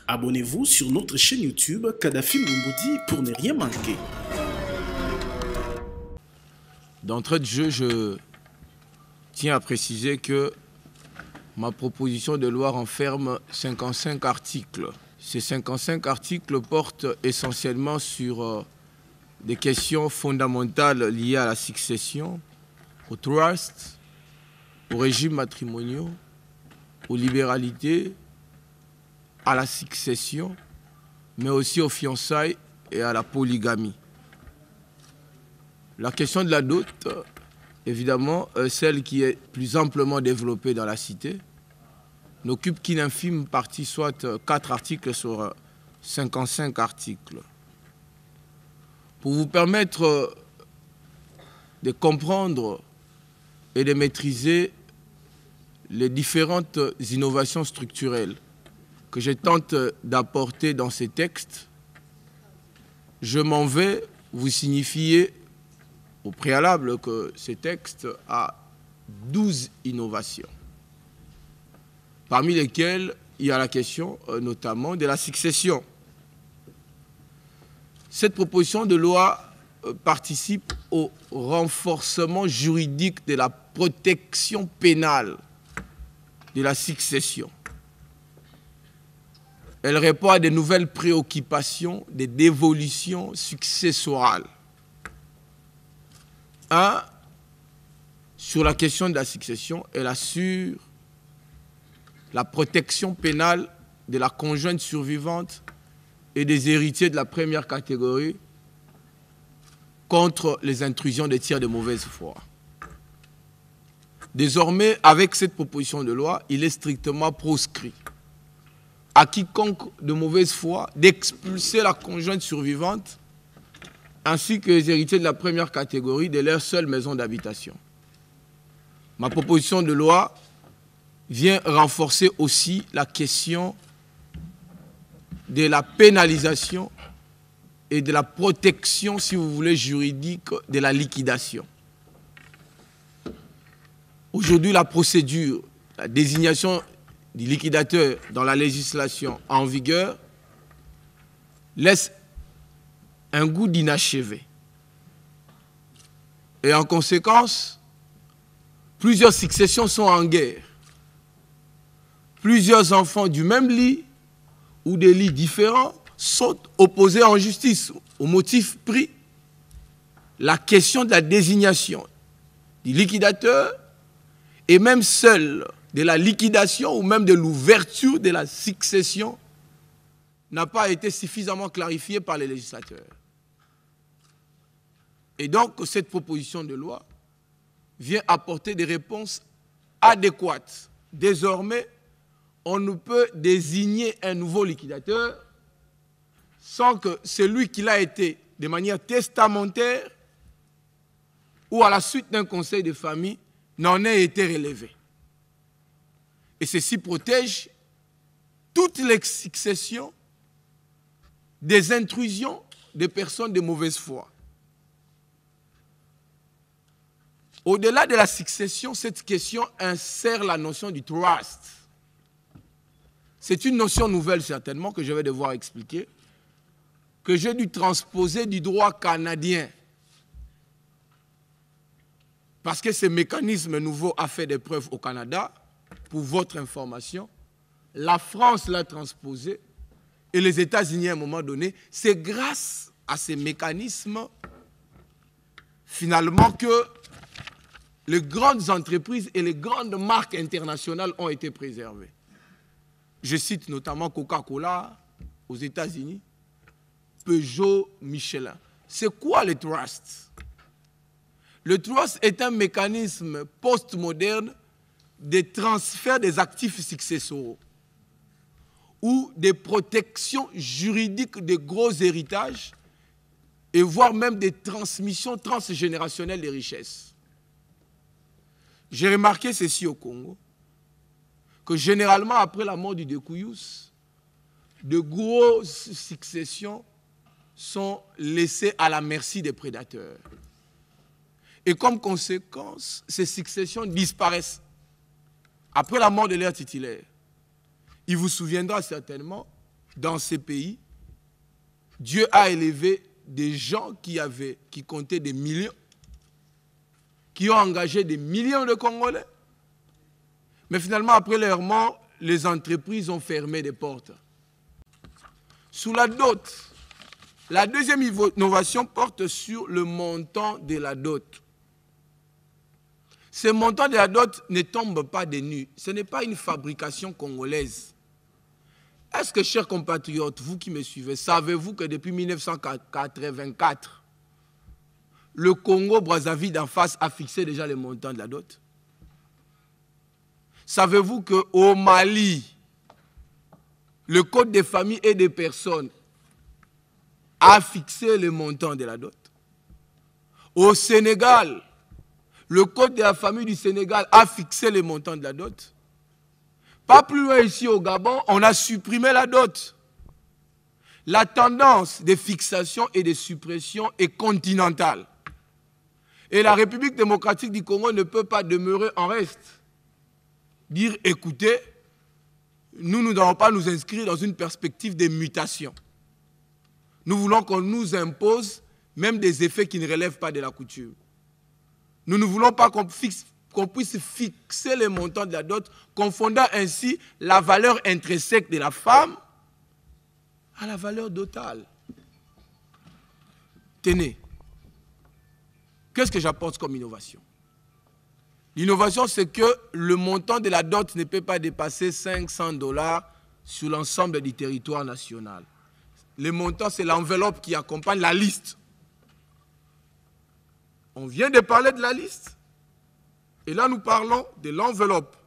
Abonnez-vous sur notre chaîne YouTube Kadhafi Mboumoudi pour ne rien manquer. D'entrée de jeu, je tiens à préciser que ma proposition de loi renferme 55 articles. Ces 55 articles portent essentiellement sur des questions fondamentales liées à la succession, au trust, aux régimes matrimoniaux, aux libéralités, à la succession, mais aussi aux fiançailles et à la polygamie. La question de la dot, évidemment, celle qui est plus amplement développée dans la cité, n'occupe qu'une infime partie, soit 4 articles sur 55 articles. Pour vous permettre de comprendre et de maîtriser les différentes innovations structurelles que je tente d'apporter dans ces textes, je m'en vais vous signifier au préalable que ces textes a 12 innovations, parmi lesquelles il y a la question notamment de la succession. Cette proposition de loi participe au renforcement juridique de la protection pénale de la succession. Elle répond à de nouvelles préoccupations de dévolution successorale. Sur la question de la succession, elle assure la protection pénale de la conjointe survivante et des héritiers de la première catégorie contre les intrusions des tiers de mauvaise foi. Désormais, avec cette proposition de loi, il est strictement proscrit à quiconque de mauvaise foi d'expulser la conjointe survivante ainsi que les héritiers de la première catégorie de leur seule maison d'habitation. Ma proposition de loi vient renforcer aussi la question de la pénalisation et de la protection, si vous voulez, juridique de la liquidation. Aujourd'hui, la procédure, la désignation du liquidateur dans la législation en vigueur laisse un goût d'inachevé. Et en conséquence, plusieurs successions sont en guerre. Plusieurs enfants du même lit ou des lits différents sont opposés en justice au motif pris. La question de la désignation du liquidateur et même seule de la liquidation ou même de l'ouverture de la succession n'a pas été suffisamment clarifiée par les législateurs. Et donc, cette proposition de loi vient apporter des réponses adéquates. Désormais, on ne peut désigner un nouveau liquidateur sans que celui qui l'a été de manière testamentaire ou à la suite d'un conseil de famille n'en ait été relevé. Et ceci protège toutes les successions des intrusions des personnes de mauvaise foi. Au-delà de la succession, cette question insère la notion du trust. C'est une notion nouvelle certainement que je vais devoir expliquer, que j'ai dû transposer du droit canadien. Parce que ce mécanisme nouveau a fait des preuves au Canada, pour votre information. La France l'a transposé et les États-Unis à un moment donné. C'est grâce à ces mécanismes, finalement, que les grandes entreprises et les grandes marques internationales ont été préservées. Je cite notamment Coca-Cola aux États-Unis, Peugeot, Michelin. C'est quoi le trust? Le trust est un mécanisme postmoderne de transfert des actifs successoraux ou des protections juridiques de gros héritages et voire même des transmissions transgénérationnelles des richesses. J'ai remarqué ceci au Congo, que généralement après la mort du Dekuyus, de grosses successions sont laissées à la merci des prédateurs. Et comme conséquence, ces successions disparaissent après la mort de leur titulaire. Il vous souviendra certainement dans ces pays, Dieu a élevé des gens qui comptaient des millions, qui ont engagé des millions de Congolais. Mais finalement, après leur mort, les entreprises ont fermé des portes. Sous la dot, la deuxième innovation porte sur le montant de la dot. Ce montant de la dot ne tombe pas des nues. Ce n'est pas une fabrication congolaise. Est-ce que, chers compatriotes, vous qui me suivez, savez-vous que depuis 1984, le Congo-Brazzaville d'en face a fixé déjà le montant de la dot? Savez-vous qu'au Mali, le Code des familles et des personnes a fixé le montant de la dot? Au Sénégal, le Code de la famille du Sénégal a fixé le montant de la dot. Pas plus loin ici au Gabon, on a supprimé la dot. La tendance de fixation et de suppression est continentale. Et la République démocratique du Congo ne peut pas demeurer en reste. Dire, écoutez, nous n'allons pas nous inscrire dans une perspective de mutation. Nous voulons qu'on nous impose même des effets qui ne relèvent pas de la coutume. Nous ne voulons pas qu'on puisse fixer les montants de la dot, confondant ainsi la valeur intrinsèque de la femme à la valeur dotale. Tenez, qu'est-ce que j'apporte comme innovation? L'innovation, c'est que le montant de la dot ne peut pas dépasser 500 $ sur l'ensemble du territoire national. Le montant, c'est l'enveloppe qui accompagne la liste. On vient de parler de la liste. Et là, nous parlons de l'enveloppe.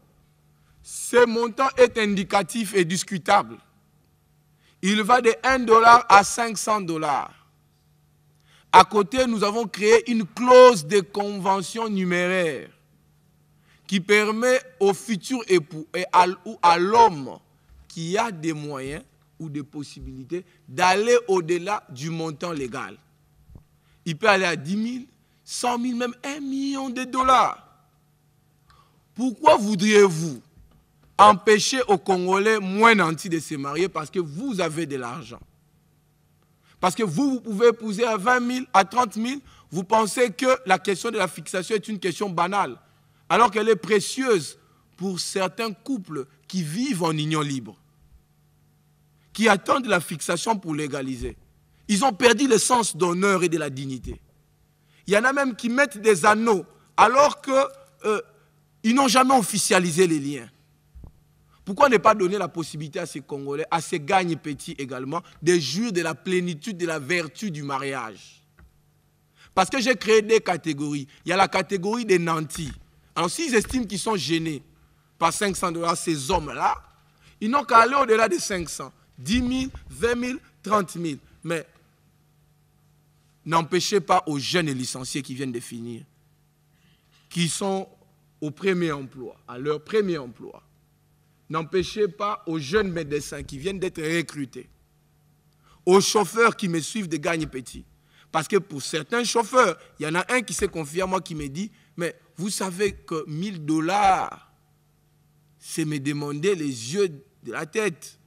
Ce montant est indicatif et discutable. Il va de 1 $ à 500 $. À côté, nous avons créé une clause de convention numéraire qui permet au futur époux ou à l'homme qui a des moyens ou des possibilités d'aller au-delà du montant légal. Il peut aller à 10 000, 100 000, même 1 million de $. Pourquoi voudriez-vous empêcher aux Congolais moins nantis de se marier parce que vous avez de l'argent? Parce que vous pouvez épouser à 20 000, à 30 000, vous pensez que la question de la fixation est une question banale, alors qu'elle est précieuse pour certains couples qui vivent en union libre, qui attendent la fixation pour légaliser. Ils ont perdu le sens d'honneur et de la dignité. Il y en a même qui mettent des anneaux alors qu'ils n'ont jamais officialisé les liens. Pourquoi ne pas donner la possibilité à ces Congolais, à ces gagnes petits également, de jouir de la plénitude, de la vertu du mariage? Parce que j'ai créé des catégories. Il y a la catégorie des nantis. Alors s'ils estiment qu'ils sont gênés par 500 $, ces hommes-là, ils n'ont qu'à aller au-delà de 500. 10 000, 20 000, 30 000. Mais n'empêchez pas aux jeunes licenciés qui viennent de finir, qui sont au premier emploi, à leur premier emploi. N'empêchez pas aux jeunes médecins qui viennent d'être recrutés, aux chauffeurs qui me suivent de gagner petit. Parce que pour certains chauffeurs, il y en a un qui s'est confié à moi qui me dit, mais vous savez que 1 000 $, c'est me demander les yeux de la tête.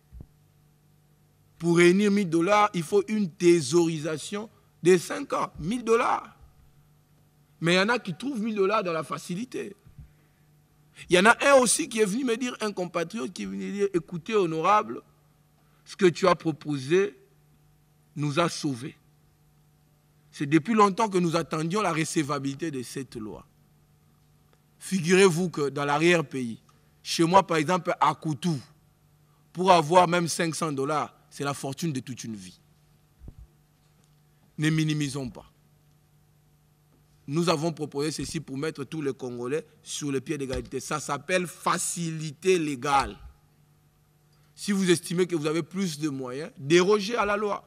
Pour réunir 1 000 $, il faut une thésaurisation de 5 ans, 1 000 $. Mais il y en a qui trouvent 1 000 $ dans la facilité. Il y en a un aussi qui est venu me dire, un compatriote qui est venu dire, écoutez honorable, ce que tu as proposé nous a sauvés. C'est depuis longtemps que nous attendions la recevabilité de cette loi. Figurez-vous que dans l'arrière-pays, chez moi par exemple à Koutou, pour avoir même 500 $, c'est la fortune de toute une vie. Ne minimisons pas. Nous avons proposé ceci pour mettre tous les Congolais sur le pied d'égalité. Ça s'appelle facilité légale. Si vous estimez que vous avez plus de moyens, dérogez à la loi.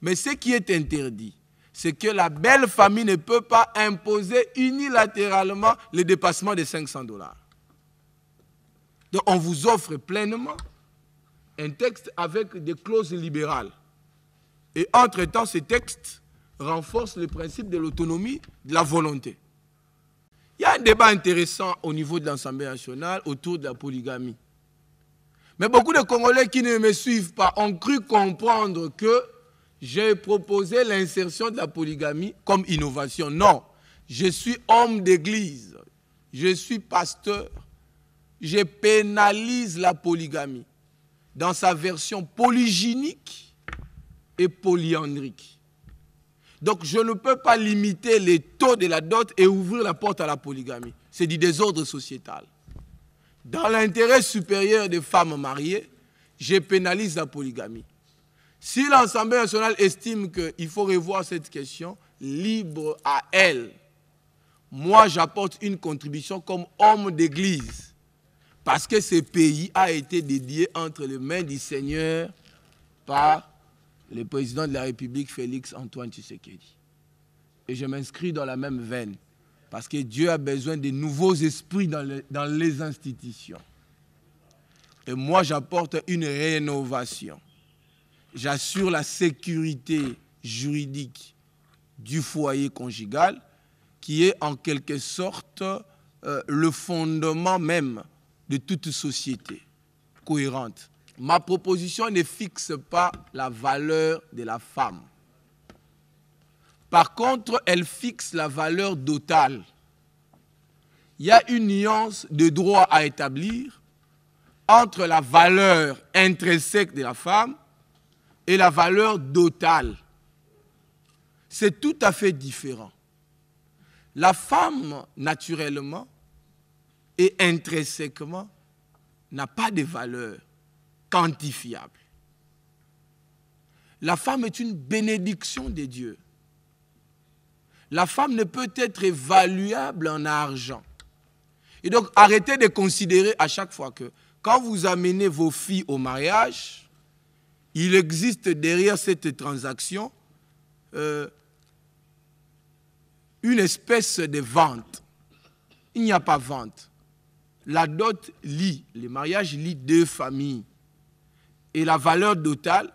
Mais ce qui est interdit, c'est que la belle famille ne peut pas imposer unilatéralement le dépassement de 500 $. Donc on vous offre pleinement un texte avec des clauses libérales. Et entre-temps, ces textes renforcent le principe de l'autonomie, de la volonté. Il y a un débat intéressant au niveau de l'Assemblée nationale autour de la polygamie. Mais beaucoup de Congolais qui ne me suivent pas ont cru comprendre que j'ai proposé l'insertion de la polygamie comme innovation. Non, je suis homme d'église, je suis pasteur, je pénalise la polygamie dans sa version polygynique et polyandrique. Donc je ne peux pas limiter les taux de la dot et ouvrir la porte à la polygamie. C'est du désordre sociétal. Dans l'intérêt supérieur des femmes mariées, je pénalise la polygamie. Si l'Assemblée nationale estime qu'il faut revoir cette question, libre à elle. Moi, j'apporte une contribution comme homme d'église. Parce que ce pays a été dédié entre les mains du Seigneur par le président de la République, Félix Antoine Tshisekedi. Et je m'inscris dans la même veine. Parce que Dieu a besoin de nouveaux esprits dans les institutions. Et moi, j'apporte une rénovation. J'assure la sécurité juridique du foyer conjugal, qui est en quelque sorte le fondement même de toute société cohérente. Ma proposition ne fixe pas la valeur de la femme. Par contre, elle fixe la valeur dotale. Il y a une nuance de droit à établir entre la valeur intrinsèque de la femme et la valeur dotale. C'est tout à fait différent. La femme, naturellement et intrinsèquement, n'a pas de valeur quantifiable. La femme est une bénédiction de Dieu. La femme ne peut être évaluable en argent. Et donc, arrêtez de considérer à chaque fois que quand vous amenez vos filles au mariage, il existe derrière cette transaction une espèce de vente. Il n'y a pas vente. La dot lie, le mariage lie deux familles. Et la valeur dotale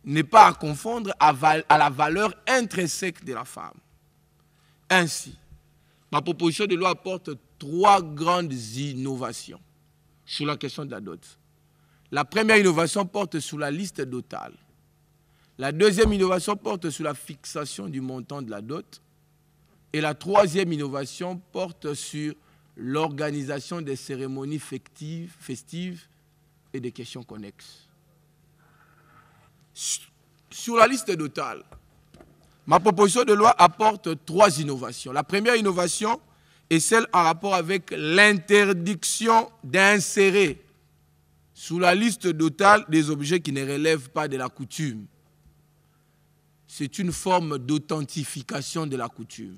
n'est pas à confondre à la valeur intrinsèque de la femme. Ainsi, ma proposition de loi apporte 3 grandes innovations sur la question de la dot. La première innovation porte sur la liste dotale. La deuxième innovation porte sur la fixation du montant de la dot. Et la troisième innovation porte sur l'organisation des cérémonies festives et des questions connexes. Sur la liste dotale, ma proposition de loi apporte 3 innovations. La première innovation est celle en rapport avec l'interdiction d'insérer sous la liste dotale des objets qui ne relèvent pas de la coutume. C'est une forme d'authentification de la coutume.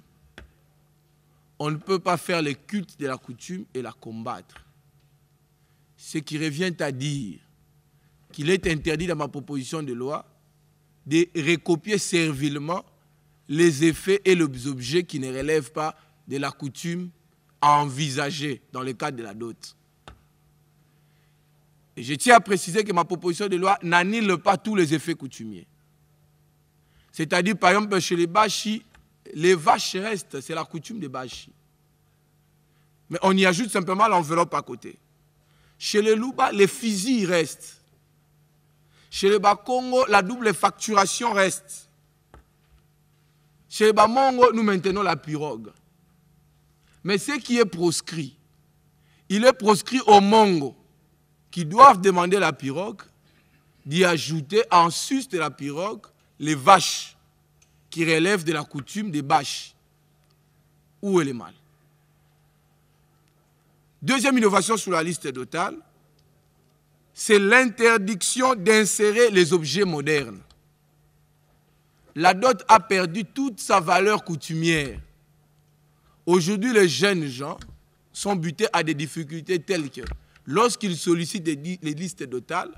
On ne peut pas faire le culte de la coutume et la combattre. Ce qui revient à dire qu'il est interdit dans ma proposition de loi de recopier servilement les effets et les objets qui ne relèvent pas de la coutume à envisager dans le cadre de la dot. Et je tiens à préciser que ma proposition de loi n'annule pas tous les effets coutumiers. C'est-à-dire, par exemple, chez les Bashi, les vaches restent, c'est la coutume des Bashi. Mais on y ajoute simplement l'enveloppe à côté. Chez les Luba, les fusils restent. Chez les Bakongo, la double facturation reste. Chez les Bamongo, nous maintenons la pirogue. Mais ce qui est proscrit, il est proscrit aux Mongo qui doivent demander la pirogue, d'y ajouter en sus de la pirogue les vaches qui relèvent de la coutume des bâches. Où est le mal? Deuxième innovation sur la liste dotale, c'est l'interdiction d'insérer les objets modernes. La dot a perdu toute sa valeur coutumière. Aujourd'hui, les jeunes gens sont butés à des difficultés telles que, lorsqu'ils sollicitent les listes dotales,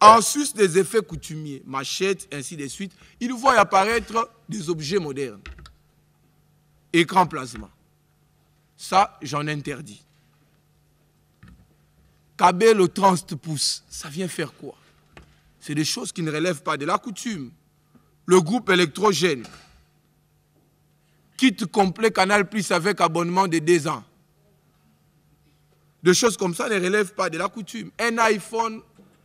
en sus des effets coutumiers, machettes, ainsi de suite, ils voient apparaître des objets modernes. Écran plasma. Ça, j'en interdis. Kabel au 30 pouces, ça vient faire quoi? C'est des choses qui ne relèvent pas de la coutume. Le groupe électrogène, kit complet Canal Plus avec abonnement de 2 ans. Des choses comme ça ne relèvent pas de la coutume. Un iPhone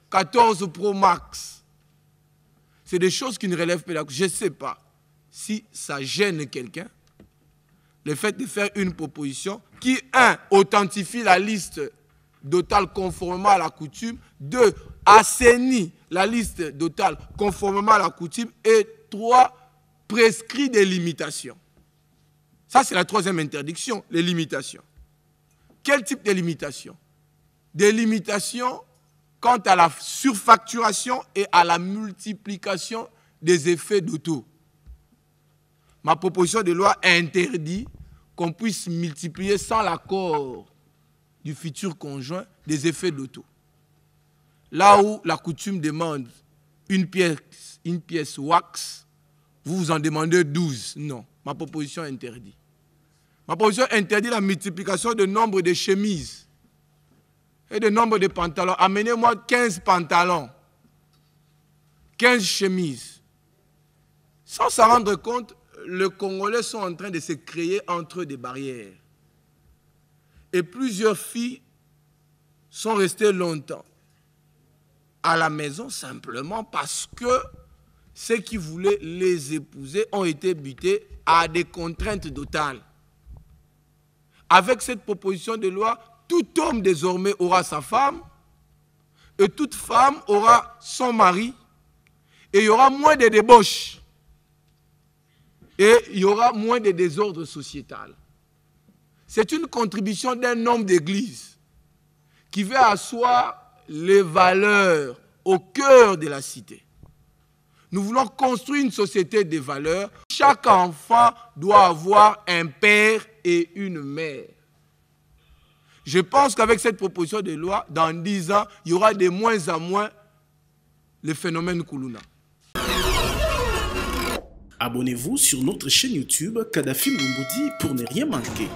14 Pro Max, c'est des choses qui ne relèvent pas de la coutume. Je ne sais pas si ça gêne quelqu'un, le fait de faire une proposition qui, 1, authentifie la liste Total conformément à la coutume, 2, assainit la liste Total conformément à la coutume, et 3, prescrit des limitations. Ça, c'est la troisième interdiction, les limitations. Quel type de limitations? Des limitations quant à la surfacturation et à la multiplication des effets d'auto. Ma proposition de loi interdit qu'on puisse multiplier sans l'accord du futur conjoint des effets d'auto. Là où la coutume demande une pièce wax, vous en demandez 12. Non, ma proposition interdit. Ma proposition interdit la multiplication de nombre de chemises et de nombre de pantalons. Amenez-moi 15 pantalons, 15 chemises. Sans s'en rendre compte, les Congolais sont en train de se créer entre eux des barrières. Et plusieurs filles sont restées longtemps à la maison simplement parce que ceux qui voulaient les épouser ont été butés à des contraintes totales. Avec cette proposition de loi, tout homme désormais aura sa femme et toute femme aura son mari et il y aura moins de débauches et il y aura moins de désordre sociétal. C'est une contribution d'un homme d'église qui veut asseoir les valeurs au cœur de la cité. Nous voulons construire une société de valeurs. Chaque enfant doit avoir un père et une mère. Je pense qu'avec cette proposition de loi, dans 10 ans, il y aura de moins en moins le phénomène Koulouna. Abonnez-vous sur notre chaîne YouTube Kadhafi Moumoudi pour ne rien manquer.